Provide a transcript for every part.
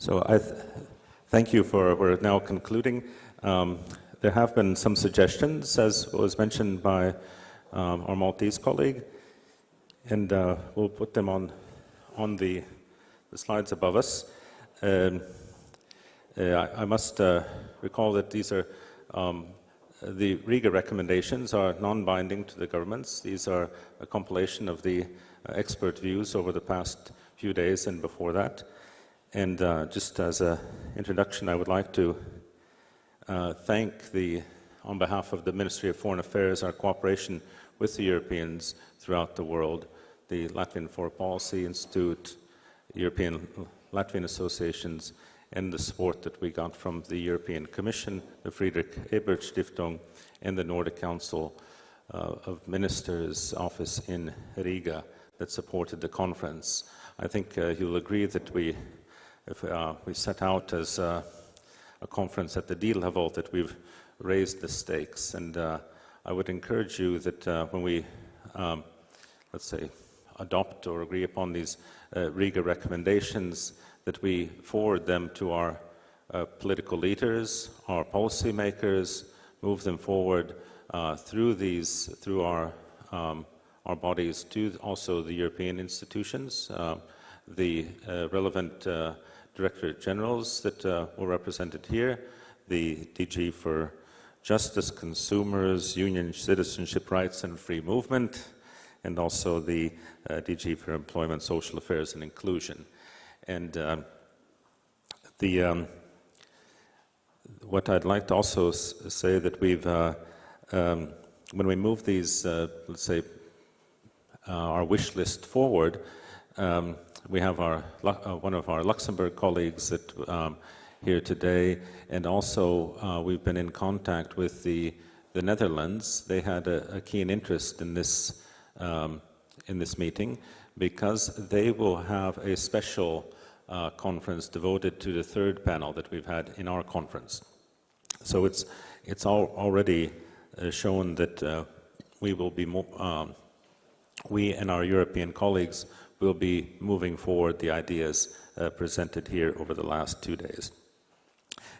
So thank you we're now concluding. There have been some suggestions, as was mentioned by our Maltese colleague, and we'll put them on the slides above us. I must recall that these are the Riga recommendations are non-binding to the governments. These are a compilation of the expert views over the past few days and before that. And just as an introduction, I would like to thank on behalf of the Ministry of Foreign Affairs, our cooperation with the Europeans throughout the world, the Latvian Foreign Policy Institute, European Latvian associations, and the support that we got from the European Commission, the Friedrich Ebert Stiftung, and the Nordic Council of Ministers office in Riga that supported the conference. I think you'll agree that if we set out as a conference at the D level, that we've raised the stakes. And I would encourage you that when we, let's say, adopt or agree upon these Riga recommendations, that we forward them to our political leaders, our policymakers, move them forward through our bodies to also the European institutions, the relevant Directorate Generals that were represented here, the DG for Justice, Consumers, Union, Citizenship Rights and Free Movement, and also the DG for Employment, Social Affairs and Inclusion. And what I'd like to also say that we've, when we move these, let's say, our wish list forward, we have one of our Luxembourg colleagues that here today, and also we've been in contact with the Netherlands. They had a keen interest in this meeting because they will have a special conference devoted to the third panel that we've had in our conference. So it's already shown that we will be we and our European colleagues will be moving forward the ideas presented here over the last 2 days.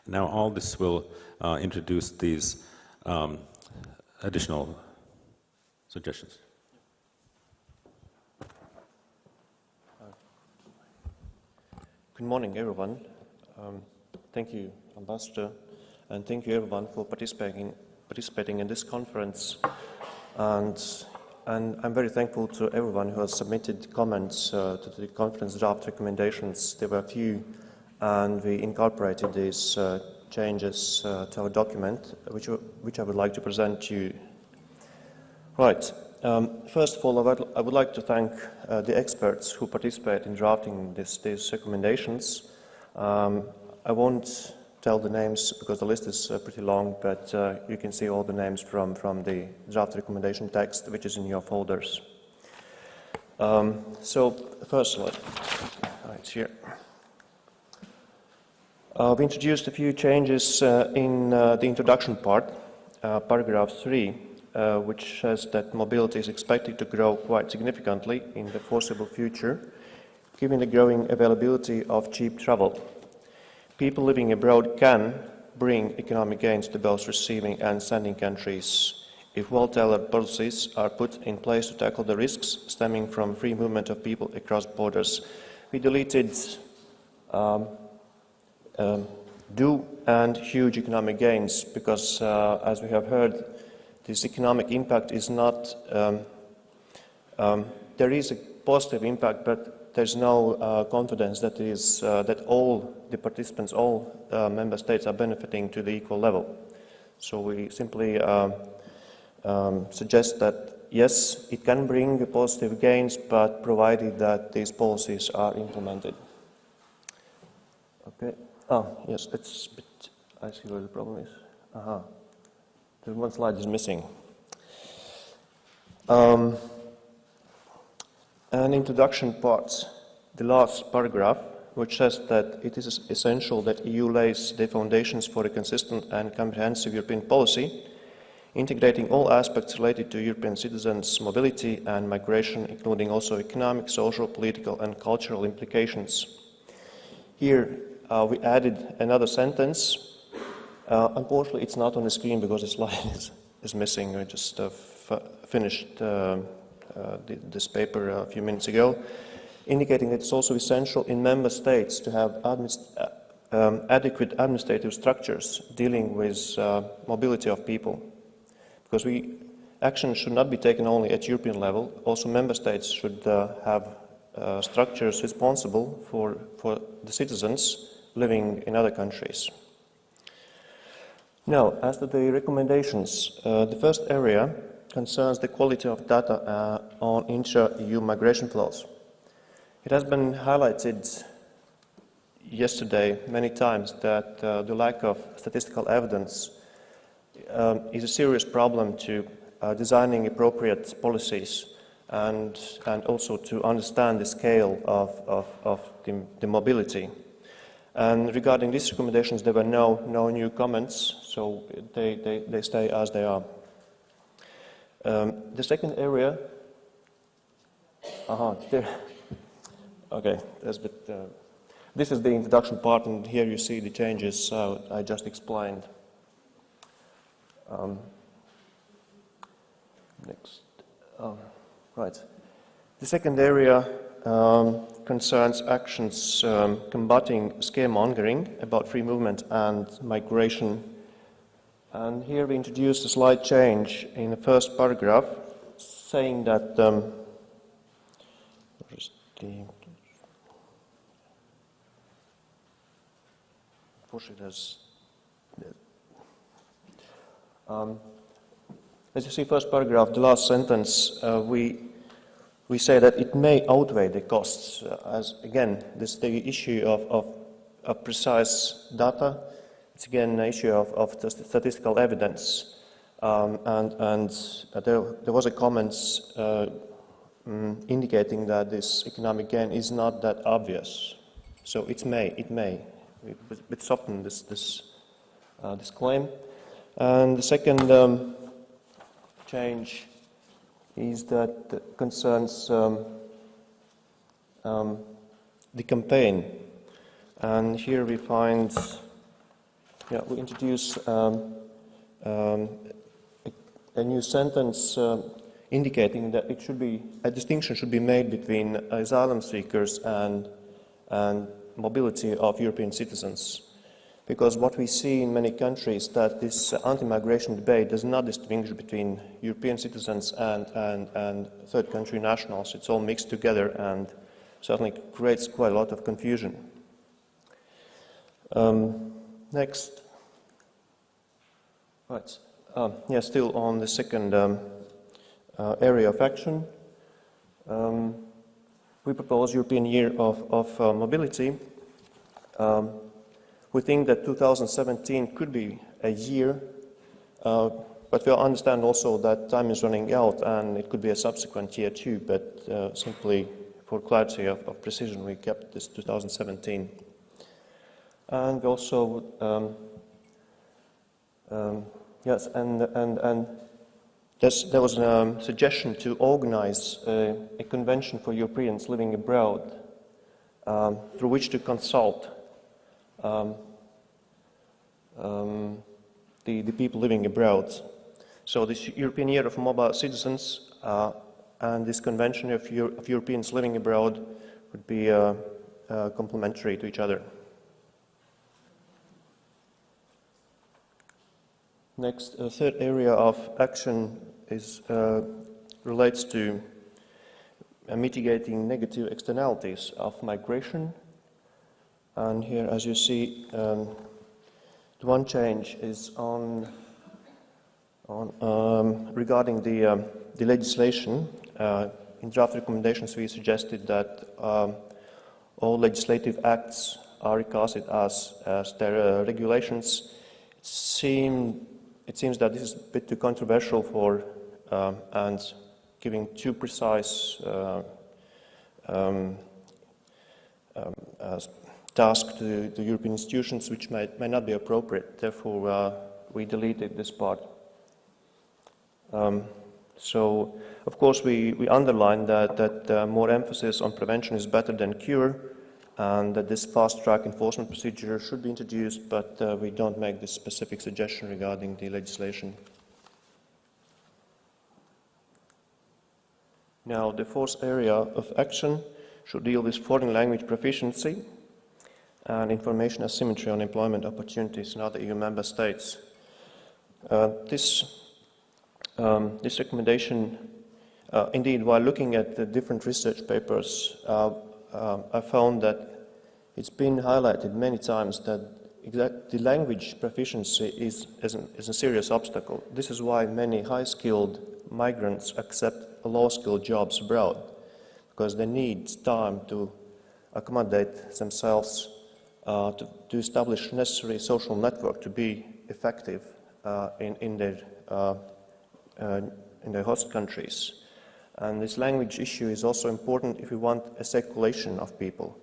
Now Aldis will introduce these additional suggestions. Good morning, everyone. Thank you, Ambassador, and thank you, everyone, for participating in this conference. And I'm very thankful to everyone who has submitted comments to the conference draft recommendations. There were a few, and we incorporated these changes to our document, which I would like to present to you. Right. First of all, I would like to thank the experts who participate in drafting these recommendations. I won't tell the names because the list is pretty long, but you can see all the names from the draft recommendation text, which is in your folders. So, first slide. It's here. We introduced a few changes in the introduction part, paragraph 3, which says that mobility is expected to grow quite significantly in the foreseeable future, given the growing availability of cheap travel. People living abroad can bring economic gains to both receiving and sending countries if well-tailored policies are put in place to tackle the risks stemming from free movement of people across borders. We deleted do and huge economic gains because, as we have heard, this economic impact is not, there is a positive impact, but there's no confidence that that all the participants, all member states are benefiting to the equal level. So we simply suggest that yes, it can bring positive gains, but provided that these policies are implemented. Okay. Oh, yes, it's a bit, I see where the problem is. There's one slide is missing. An introduction part, the last paragraph, which says that it is essential that EU lays the foundations for a consistent and comprehensive European policy, integrating all aspects related to European citizens' mobility and migration, including also economic, social, political and cultural implications. Here, we added another sentence. Unfortunately, it's not on the screen because the slide is missing. We just finished this paper a few minutes ago, indicating that it's also essential in member states to have adequate administrative structures dealing with mobility of people. Because action should not be taken only at European level, also member states should have structures responsible for the citizens living in other countries. Now, as to the recommendations, the first area concerns the quality of data on intra-EU migration flows. It has been highlighted yesterday many times that the lack of statistical evidence is a serious problem to designing appropriate policies and also to understand the scale of the mobility. And regarding these recommendations, there were no new comments, so they stay as they are. The second area, okay, this is the introduction part, and here you see the changes I just explained. Next, right. The second area concerns actions combating scaremongering about free movement and migration. And here we introduced a slight change in the first paragraph, saying that as you see, first paragraph, the last sentence, we say that it may outweigh the costs. As again, this the issue of precise data. It's again an issue of statistical evidence, and there was a comments indicating that this economic gain is not that obvious. So it may. We soften this claim. And the second change is that concerns the campaign, and here we find. Yeah, we introduce a new sentence indicating that it should be a distinction should be made between asylum seekers and mobility of European citizens, because what we see in many countries that this anti-migration debate does not distinguish between European citizens and third country nationals. It's all mixed together and certainly creates quite a lot of confusion. Next. Right. Yeah, still on the second area of action. We propose European Year of Mobility. We think that 2017 could be a year, but we understand also that time is running out and it could be a subsequent year too, but simply for clarity of precision, we kept this 2017. And also, yes, and there was a suggestion to organize a convention for Europeans living abroad, through which to consult the people living abroad. So this European Year of Mobile Citizens and this convention of Europeans living abroad would be complementary to each other. Next, third area of action relates to mitigating negative externalities of migration. And here, as you see, the one change is regarding the legislation. In draft recommendations, we suggested that all legislative acts are recasted as their regulations. It seems that this is a bit too controversial for and giving too precise task to the European institutions, which may not be appropriate. Therefore, we deleted this part. So, of course, we underline that more emphasis on prevention is better than cure, and that this fast-track enforcement procedure should be introduced, but we don't make this specific suggestion regarding the legislation. Now, the fourth area of action should deal with foreign language proficiency and information asymmetry on employment opportunities in other EU member states. This recommendation, indeed, while looking at the different research papers, I found that it's been highlighted many times that the language proficiency is a serious obstacle. This is why many high-skilled migrants accept low-skilled jobs abroad, because they need time to accommodate themselves, to establish necessary social network to be effective in their host countries. And this language issue is also important if we want a circulation of people.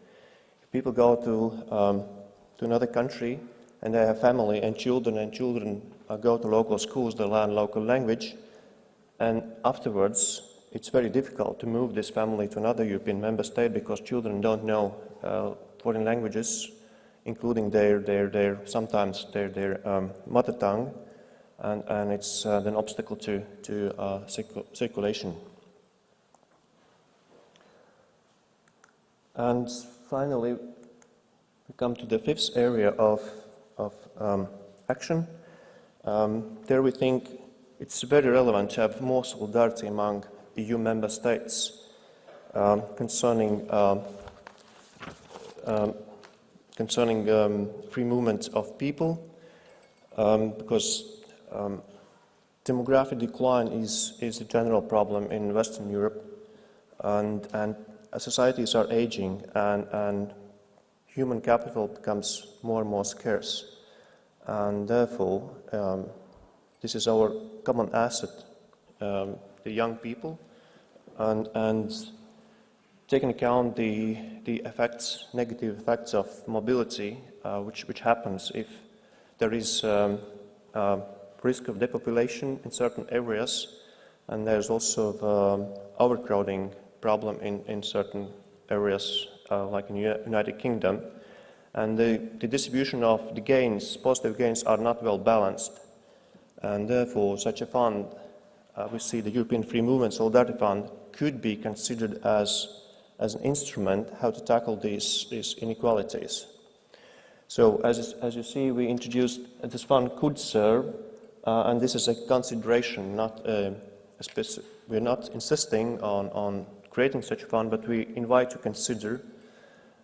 If people go to another country and they have family and children go to local schools, they learn local language, and afterwards it's very difficult to move this family to another European member state because children don't know foreign languages, including sometimes their mother tongue, and it's an obstacle to circulation. And finally, we come to the fifth area of action. There we think it's very relevant to have more solidarity among EU member states concerning free movement of people, because demographic decline is a general problem in Western Europe, and societies are aging, and human capital becomes more and more scarce, and therefore this is our common asset, the young people, and taking account the effects, negative effects of mobility, which happens if there is risk of depopulation in certain areas, and there's also overcrowding problem in certain areas, like in the United Kingdom, and the distribution of the gains, positive gains, are not well balanced, and therefore such a fund, we see the European Free Movement Solidarity Fund, could be considered as an instrument how to tackle these inequalities. So as you see, we introduced this fund could serve, and this is a consideration, not we're not insisting on creating such a fund, but we invite to consider.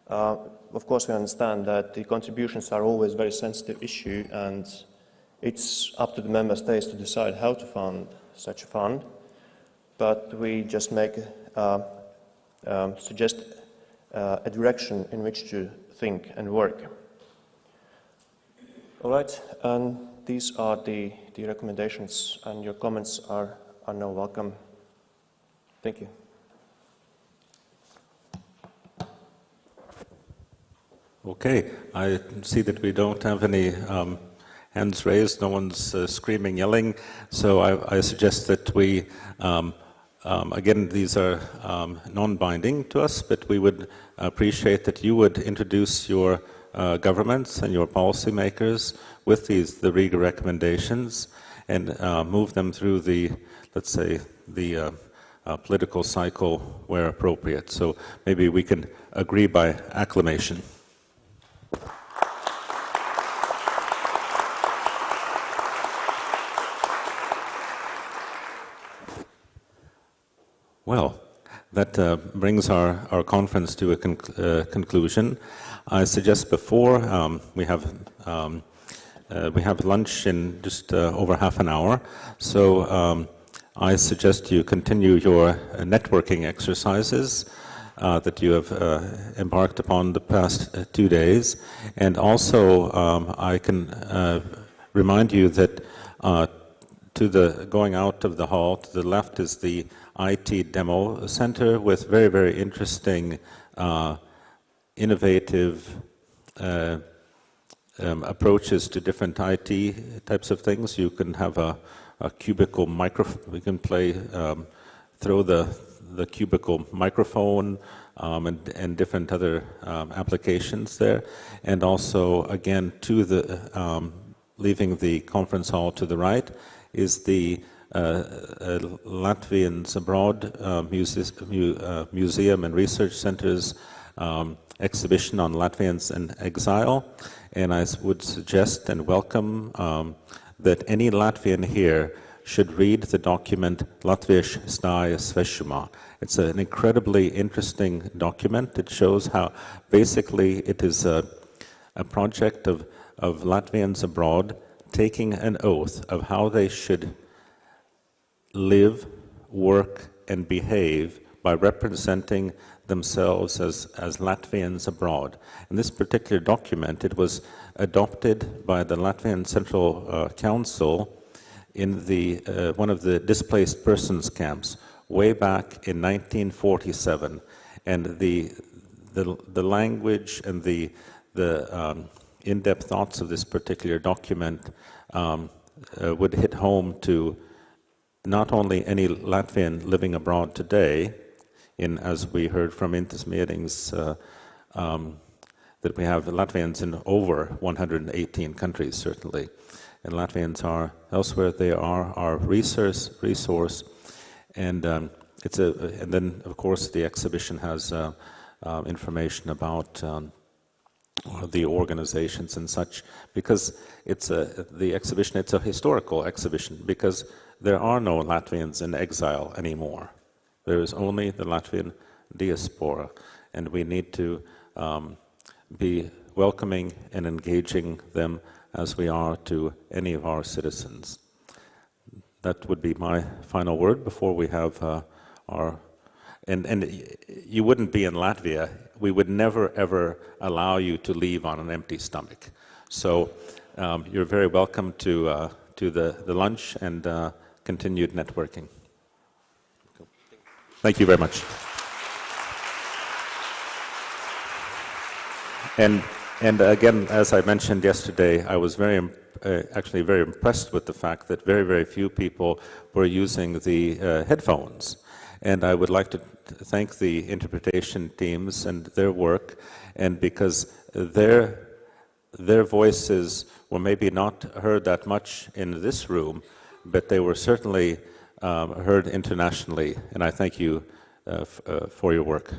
Of course, we understand that the contributions are always a very sensitive issue, and it's up to the member states to decide how to fund such a fund, but we just suggest a direction in which to think and work. All right, and these are the recommendations, and your comments are now welcome. Thank you. Okay, I see that we don't have any hands raised, no one's screaming, yelling, so I suggest that we, again, these are non-binding to us, but we would appreciate that you would introduce your governments and your policymakers with the Riga recommendations and move them through the, let's say, the political cycle where appropriate. So maybe we can agree by acclamation. Well, that brings our conference to a conclusion. I suggest before we have lunch in just over half an hour, so I suggest you continue your networking exercises that you have embarked upon the past 2 days, and also I can remind you that to the going out of the hall to the left is the IT Demo Center with very, very interesting, innovative approaches to different IT types of things. You can have a cubicle microphone. We can play, throw the the cubicle microphone and different other applications there. And also, again, to the leaving the conference hall to the right is the Latvians Abroad Museum and Research Center's exhibition on Latvians in Exile. And I would suggest and welcome that any Latvian here should read the document Latviešu stāja svešumā. It's an incredibly interesting document. It shows how basically it is a project of Latvians abroad taking an oath of how they should live, work, and behave by representing themselves as Latvians abroad. In this particular document, it was adopted by the Latvian Central Council in the one of the displaced persons camps way back in 1947, and the language and the in-depth thoughts of this particular document would hit home to not only any Latvian living abroad today, as we heard from Intas meetings, that we have Latvians in over 118 countries, certainly. And Latvians are elsewhere. They are our resource, and and then of course the exhibition has information about the organizations and such, because it's the exhibition. It's a historical exhibition because there are no Latvians in exile anymore. There is only the Latvian diaspora, and we need to be welcoming and engaging them as we are to any of our citizens. That would be my final word before we have our... And you wouldn't be in Latvia. We would never, ever allow you to leave on an empty stomach. So you're very welcome to the lunch and continued networking. Thank you very much. And again, as I mentioned yesterday, I was actually very impressed with the fact that very, very few people were using the headphones. And I would like to thank the interpretation teams and their work, and because their voices were maybe not heard that much in this room, but they were certainly heard internationally, and I thank you for your work.